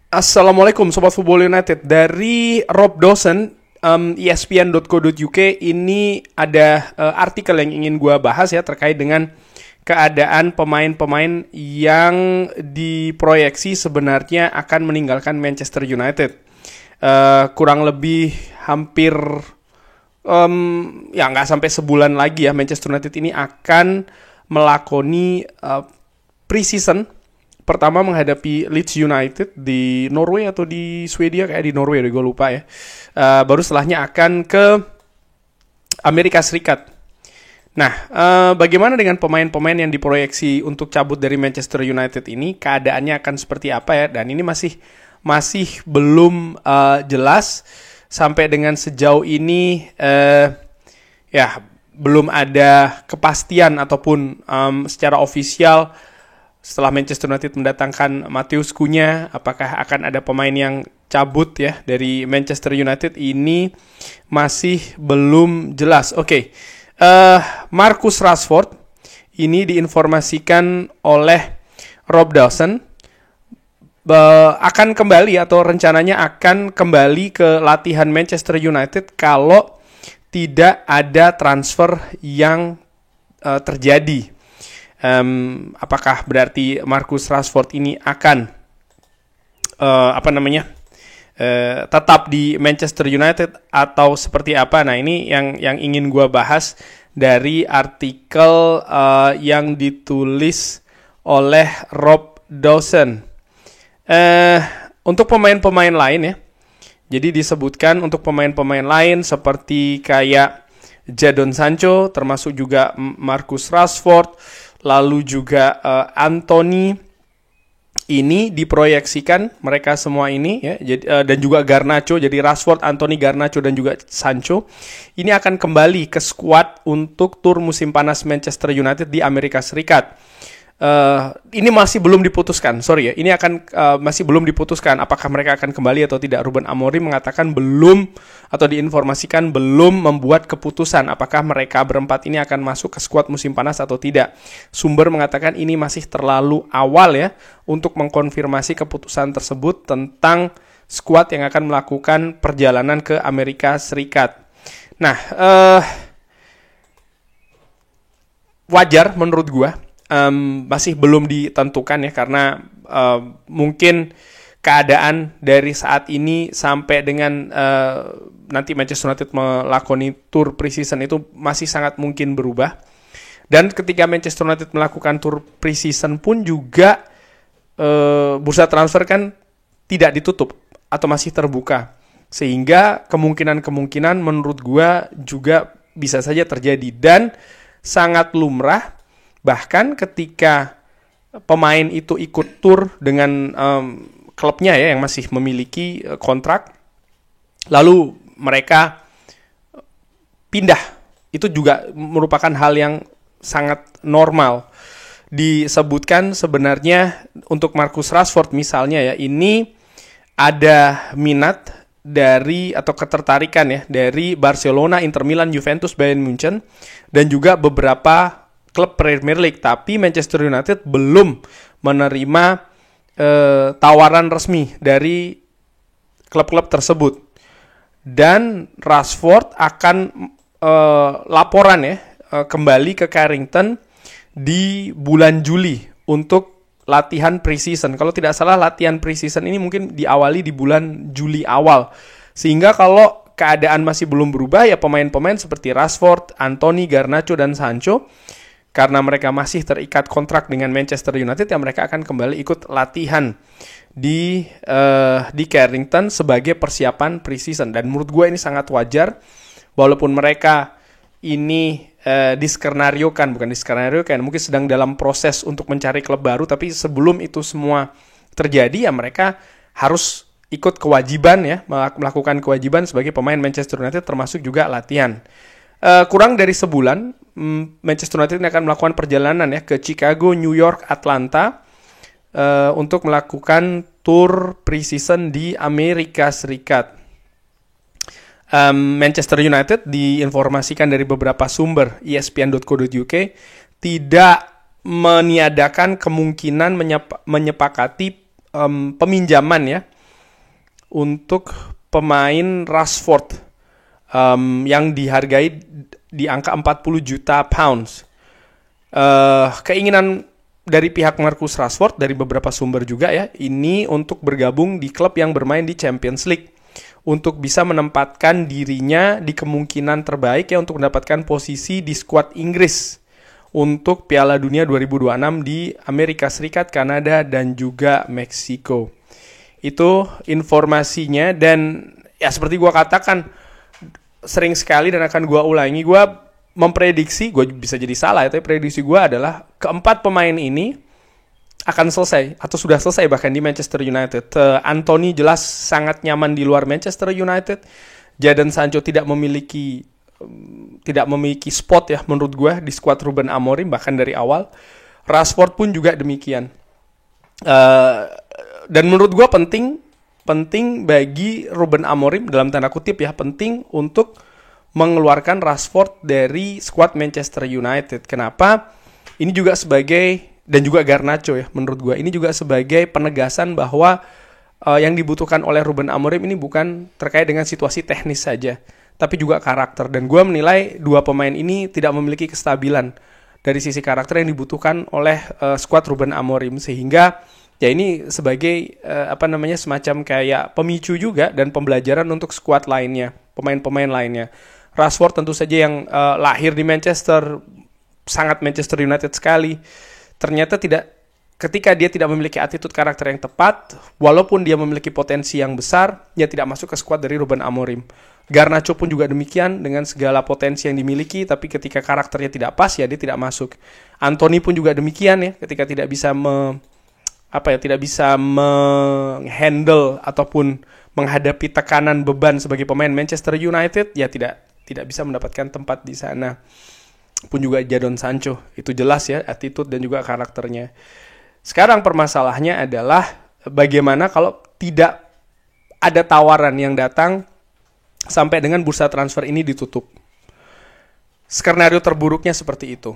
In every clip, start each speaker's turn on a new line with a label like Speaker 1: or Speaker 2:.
Speaker 1: Assalamualaikum Sobat Football United. Dari Rob Dawson, ESPN.co.uk, ini ada artikel yang ingin gue bahas ya terkait dengan keadaan pemain-pemain yang diproyeksi sebenarnya akan meninggalkan Manchester United. Kurang lebih hampir ya nggak sampai sebulan lagi ya Manchester United ini akan melakoni pre-season pertama menghadapi Leeds United di Norway atau di Swedia, kayak di Norway, gue lupa ya. Baru setelahnya akan ke Amerika Serikat. Nah, bagaimana dengan pemain-pemain yang diproyeksi untuk cabut dari Manchester United ini? Keadaannya akan seperti apa ya? Dan ini masih belum jelas sampai dengan sejauh ini. Ya, belum ada kepastian ataupun secara ofisial. Setelah Manchester United mendatangkan Matheus Cunha, apakah akan ada pemain yang cabut ya dari Manchester United? Ini masih belum jelas. Oke. Marcus Rashford ini diinformasikan oleh Rob Dawson akan kembali atau rencananya akan kembali ke latihan Manchester United kalau tidak ada transfer yang terjadi. Apakah berarti Marcus Rashford ini akan tetap di Manchester United atau seperti apa? Nah, ini yang ingin gue bahas dari artikel yang ditulis oleh Rob Dawson. Untuk pemain-pemain lain ya, jadi disebutkan untuk pemain-pemain lain seperti kayak Jadon Sancho, termasuk juga Marcus Rashford, lalu juga Anthony, ini diproyeksikan mereka semua ini ya, dan juga Garnacho. Jadi Rashford, Anthony, Garnacho dan juga Sancho ini akan kembali ke skuad untuk tur musim panas Manchester United di Amerika Serikat. Ini masih belum diputuskan, sorry ya. Ini akan masih belum diputuskan apakah mereka akan kembali atau tidak. Ruben Amorim mengatakan belum, atau diinformasikan belum membuat keputusan apakah mereka berempat ini akan masuk ke skuad musim panas atau tidak. Sumber mengatakan ini masih terlalu awal ya untuk mengkonfirmasi keputusan tersebut tentang skuad yang akan melakukan perjalanan ke Amerika Serikat. Nah, wajar menurut gua. Masih belum ditentukan ya, karena mungkin keadaan dari saat ini sampai dengan nanti Manchester United melakoni tour pre-season itu masih sangat mungkin berubah. Dan ketika Manchester United melakukan tour pre-season pun juga bursa transfer kan tidak ditutup atau masih terbuka, sehingga kemungkinan menurut gua juga bisa saja terjadi dan sangat lumrah. Bahkan ketika pemain itu ikut tur dengan klubnya ya yang masih memiliki kontrak, lalu mereka pindah, itu juga merupakan hal yang sangat normal. Disebutkan sebenarnya untuk Marcus Rashford misalnya ya, ini ada minat dari atau ketertarikan ya dari Barcelona, Inter Milan, Juventus, Bayern Munchen dan juga beberapa klub Premier League, tapi Manchester United belum menerima tawaran resmi dari klub-klub tersebut. Dan Rashford akan laporan ya kembali ke Carrington di bulan Juli untuk latihan pre-season. Kalau tidak salah latihan pre-season ini mungkin diawali di bulan Juli awal. Sehingga kalau keadaan masih belum berubah ya pemain-pemain seperti Rashford, Anthony, Garnacho dan Sancho, karena mereka masih terikat kontrak dengan Manchester United, ya mereka akan kembali ikut latihan di Carrington sebagai persiapan pre-season. Dan menurut gue ini sangat wajar, walaupun mereka ini bukan diskenariokan, mungkin sedang dalam proses untuk mencari klub baru, tapi sebelum itu semua terjadi ya mereka harus ikut kewajiban ya, melakukan kewajiban sebagai pemain Manchester United, termasuk juga latihan. Kurang dari sebulan Manchester United akan melakukan perjalanan ya ke Chicago, New York, Atlanta untuk melakukan tour pre-season di Amerika Serikat. Manchester United diinformasikan dari beberapa sumber ESPN.co.uk tidak meniadakan kemungkinan menyepakati peminjaman ya untuk pemain Rashford yang dihargai di angka 40 juta pounds. Keinginan dari pihak Marcus Rashford dari beberapa sumber juga ya, ini untuk bergabung di klub yang bermain di Champions League untuk bisa menempatkan dirinya di kemungkinan terbaik ya untuk mendapatkan posisi di skuad Inggris untuk Piala Dunia 2026 di Amerika Serikat, Kanada, dan juga Meksiko. Itu informasinya, dan ya seperti gue katakan sering sekali dan akan gue ulangi, gue memprediksi, gue bisa jadi salah ya, tapi prediksi gue adalah keempat pemain ini akan selesai atau sudah selesai bahkan di Manchester United. Anthony jelas sangat nyaman di luar Manchester United. Jadon Sancho tidak memiliki spot ya menurut gue di skuad Ruben Amorim bahkan dari awal. Rashford pun juga demikian. Dan menurut gue penting bagi Ruben Amorim dalam tanda kutip ya, penting untuk mengeluarkan Rashford dari skuad Manchester United. Kenapa? Ini juga sebagai, dan juga Garnacho ya menurut gue, ini juga sebagai penegasan bahwa yang dibutuhkan oleh Ruben Amorim ini bukan terkait dengan situasi teknis saja, tapi juga karakter. Dan gue menilai dua pemain ini tidak memiliki kestabilan dari sisi karakter yang dibutuhkan oleh skuad Ruben Amorim, sehingga ya ini sebagai semacam kayak pemicu juga dan pembelajaran untuk skuad lainnya, pemain-pemain lainnya. Rashford tentu saja yang lahir di Manchester, sangat Manchester United sekali. Ternyata ketika dia tidak memiliki attitude karakter yang tepat, walaupun dia memiliki potensi yang besar, dia tidak masuk ke skuad dari Ruben Amorim. Garnacho pun juga demikian, dengan segala potensi yang dimiliki, tapi ketika karakternya tidak pas, ya dia tidak masuk. Anthony pun juga demikian ya, ketika tidak bisa menghandle ataupun menghadapi tekanan beban sebagai pemain Manchester United, ya tidak bisa mendapatkan tempat di sana. Pun juga Jadon Sancho, itu jelas ya attitude dan juga karakternya. Sekarang permasalahannya adalah bagaimana kalau tidak ada tawaran yang datang sampai dengan bursa transfer ini ditutup. Skenario terburuknya seperti itu.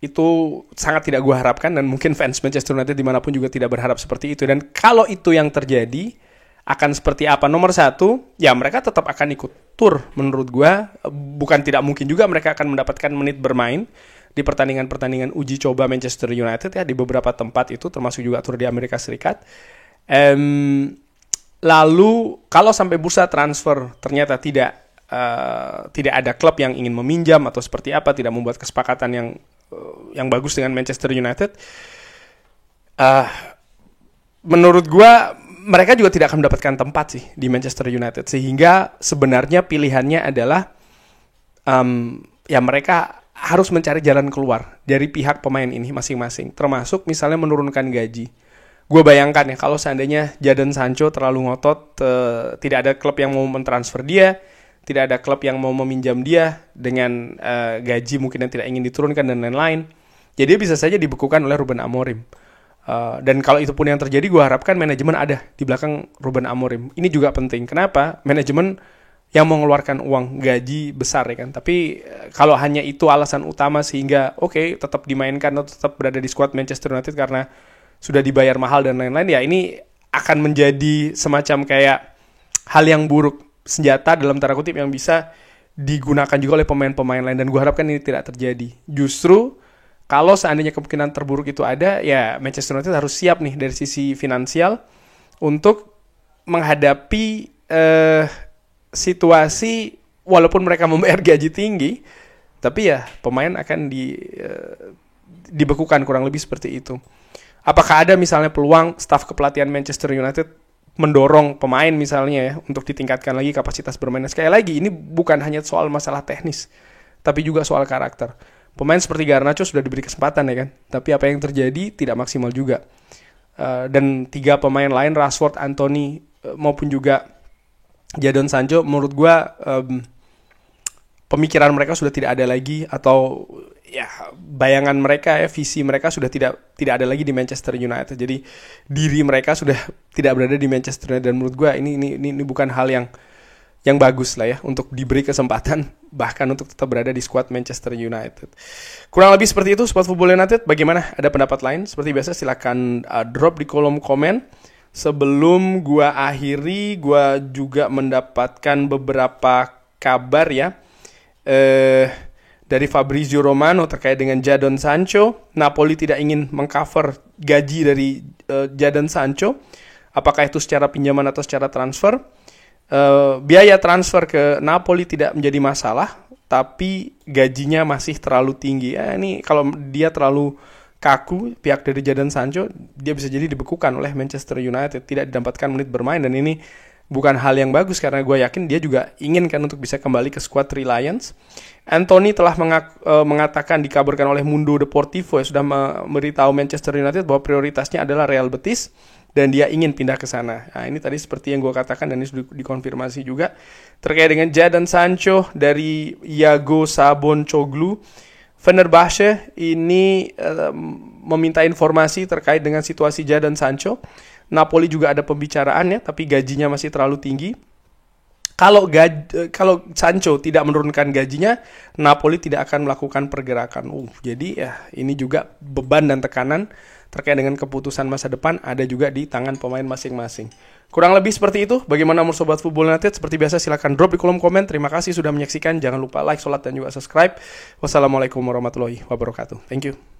Speaker 1: Itu sangat tidak gue harapkan, dan mungkin fans Manchester United dimanapun juga tidak berharap seperti itu. Dan kalau itu yang terjadi, akan seperti apa? Nomor satu, ya mereka tetap akan ikut tur menurut gue. Bukan tidak mungkin juga mereka akan mendapatkan menit bermain di pertandingan-pertandingan uji coba Manchester United ya, di beberapa tempat itu, termasuk juga tur di Amerika Serikat. Lalu kalau sampai bursa transfer ternyata tidak ada klub yang ingin meminjam atau seperti apa, tidak membuat kesepakatan yang bagus dengan Manchester United, menurut gue mereka juga tidak akan mendapatkan tempat sih di Manchester United, sehingga sebenarnya pilihannya adalah ya mereka harus mencari jalan keluar dari pihak pemain ini masing-masing, termasuk misalnya menurunkan gaji. Gue bayangkan ya, kalau seandainya Jadon Sancho terlalu ngotot, tidak ada klub yang mau mentransfer dia, tidak ada klub yang mau meminjam dia dengan gaji mungkin yang tidak ingin diturunkan dan lain-lain, jadi bisa saja dibekukan oleh Ruben Amorim. Dan kalau itu pun yang terjadi, gue harapkan manajemen ada di belakang Ruben Amorim. Ini juga penting. Kenapa? Manajemen yang mengeluarkan uang gaji besar ya kan. Tapi kalau hanya itu alasan utama sehingga tetap dimainkan atau tetap berada di skuad Manchester United karena sudah dibayar mahal dan lain-lain, ya ini akan menjadi semacam kayak hal yang buruk, senjata dalam tanda kutip yang bisa digunakan juga oleh pemain-pemain lain, dan gue harapkan ini tidak terjadi. Justru kalau seandainya kemungkinan terburuk itu ada, ya Manchester United harus siap nih dari sisi finansial untuk menghadapi situasi walaupun mereka membayar gaji tinggi, tapi ya pemain akan dibekukan, kurang lebih seperti itu. Apakah ada misalnya peluang staf kepelatihan Manchester United mendorong pemain misalnya ya untuk ditingkatkan lagi kapasitas bermainnya? Sekali lagi, ini bukan hanya soal masalah teknis, tapi juga soal karakter. Pemain seperti Garnacho sudah diberi kesempatan ya kan, tapi apa yang terjadi tidak maksimal juga. Dan tiga pemain lain, Rashford, Anthony maupun juga Jadon Sancho, menurut gue pemikiran mereka sudah tidak ada lagi, atau ya bayangan mereka ya, visi mereka sudah tidak ada lagi di Manchester United. Jadi diri mereka sudah tidak berada di Manchester United, dan menurut gue ini bukan hal yang bagus lah ya untuk diberi kesempatan bahkan untuk tetap berada di skuad Manchester United. Kurang lebih seperti itu Sport Football United. Bagaimana? Ada pendapat lain? Seperti biasa silakan drop di kolom komen. Sebelum gua akhiri, gua juga mendapatkan beberapa kabar ya. Dari Fabrizio Romano terkait dengan Jadon Sancho. Napoli tidak ingin mengcover gaji dari Jadon Sancho. Apakah itu secara pinjaman atau secara transfer? Biaya transfer ke Napoli tidak menjadi masalah, tapi gajinya masih terlalu tinggi. Ini kalau dia terlalu kaku, pihak dari Jadon Sancho, dia bisa jadi dibekukan oleh Manchester United, tidak didapatkan menit bermain, dan ini bukan hal yang bagus karena gue yakin dia juga ingin kan untuk bisa kembali ke skuad Three Lions. Anthony telah mengatakan, dikabarkan oleh Mundo Deportivo sudah memberitahu Manchester United bahwa prioritasnya adalah Real Betis dan dia ingin pindah ke sana. Nah, ini tadi seperti yang gue katakan dan ini sudah dikonfirmasi juga terkait dengan Jadon Sancho dari Iago Saboncoglu. Fenerbahce ini meminta informasi terkait dengan situasi Jadon Sancho. Napoli juga ada pembicaraan ya, tapi gajinya masih terlalu tinggi. Kalau Sancho tidak menurunkan gajinya, Napoli tidak akan melakukan pergerakan. Jadi ya ini juga beban dan tekanan terkait dengan keputusan masa depan ada juga di tangan pemain masing-masing. Kurang lebih seperti itu. Bagaimana menurut Sobat Football United? Seperti biasa silahkan drop di kolom komen. Terima kasih sudah menyaksikan. Jangan lupa like, sholat, dan juga subscribe. Wassalamualaikum warahmatullahi wabarakatuh. Thank you.